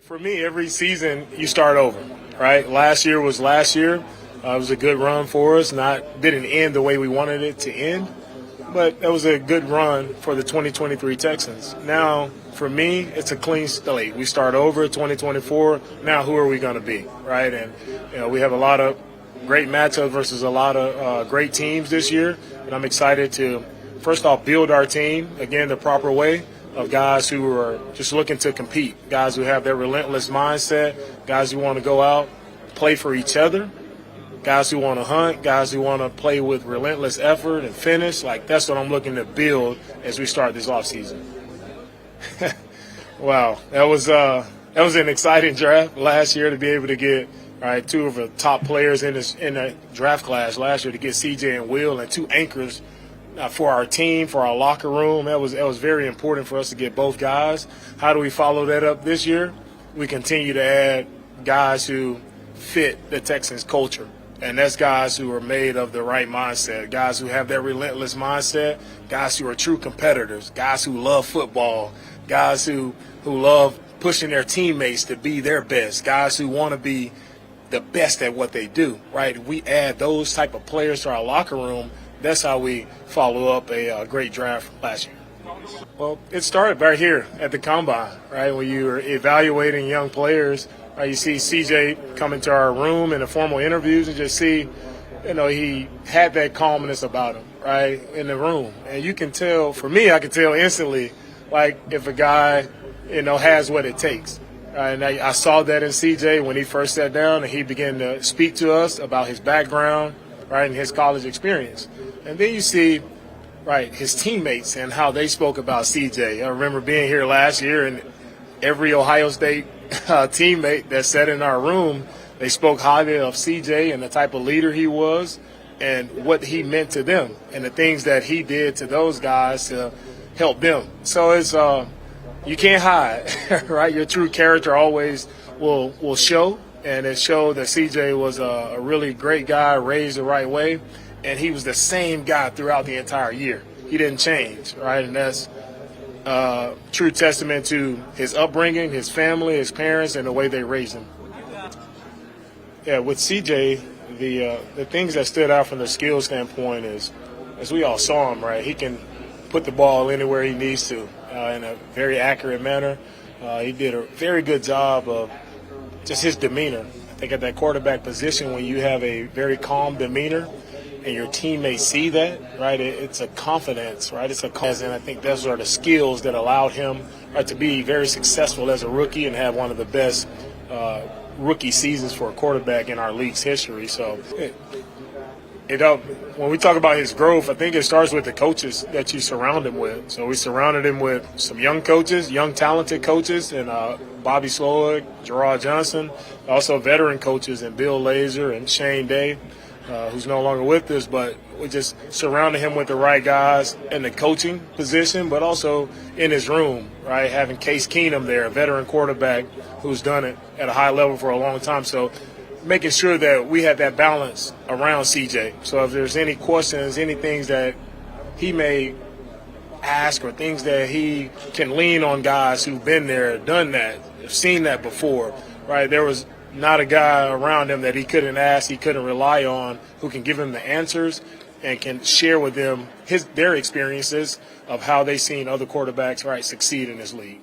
For me, every season you start over, right? Last year was last year. It was a good run for us. Didn't end the way we wanted it to end, but it was a good run for the 2023 Texans. Now, for me, it's a clean slate. We start over 2024. Now, who are we going to be, right? And we have a lot of great matchups versus a lot of great teams this year, and I'm excited to first off build our team again the proper way, of guys who are just looking to compete, guys who have that relentless mindset, guys who want to go out, play for each other, guys who want to hunt, guys who want to play with relentless effort and finish. Like, that's what I'm looking to build as we start this offseason. Wow, that was an exciting draft last year to be able to get two of the top players in the draft class last year, to get CJ and Will and two anchors for our team, for our locker room. That was very important for us to get both guys. How do we follow that up this year? We continue to add guys who fit the Texans culture, and that's guys who are made of the right mindset, guys who have that relentless mindset, guys who are true competitors, guys who love football, guys who love pushing their teammates to be their best, guys who want to be the best at what they do, right? We add those type of players to our locker room. That's how we follow up a great draft last year. Well, it started right here at the Combine, right? When you were evaluating young players, you see CJ come into our room in the formal interviews and just see, he had that calmness about him, right, in the room. And you can tell, for me, I can tell instantly, like, if a guy, has what it takes. And I saw that in CJ when he first sat down and he began to speak to us about his background, right, and his college experience. And then you see, his teammates and how they spoke about CJ. I remember being here last year, and every Ohio State teammate that sat in our room, they spoke highly of CJ and the type of leader he was and what he meant to them and the things that he did to those guys to help them. So it's you can't hide, right? Your true character always will show. And it showed that CJ was a really great guy, raised the right way, and he was the same guy throughout the entire year. He didn't change, right? And that's true testament to his upbringing, his family, his parents, and the way they raised him. Yeah, with CJ, the things that stood out from the skill standpoint is, as we all saw him, right, he can put the ball anywhere he needs to in a very accurate manner. He did a very good job of just his demeanor. I think at that quarterback position, when you have a very calm demeanor and your teammates see that, right, it's a confidence, right? It's a confidence, and I think those are the skills that allowed him to be very successful as a rookie and have one of the best rookie seasons for a quarterback in our league's history. So when we talk about his growth, I think it starts with the coaches that you surround him with. So we surrounded him with some young coaches, young talented coaches, and Bobby Slowick, Gerard Johnson, also veteran coaches, and Bill Lazor and Shane Day, who's no longer with us, but we just surrounded him with the right guys in the coaching position, but also in his room, right, having Case Keenum there, a veteran quarterback who's done it at a high level for a long time. So making sure that we have that balance around CJ. So if there's any questions, any things that he may ask or things that he can lean on guys who've been there, done that, seen that before, right? There was not a guy around him that he couldn't ask, he couldn't rely on, who can give him the answers and can share with them their experiences of how they've seen other quarterbacks, right, succeed in this league.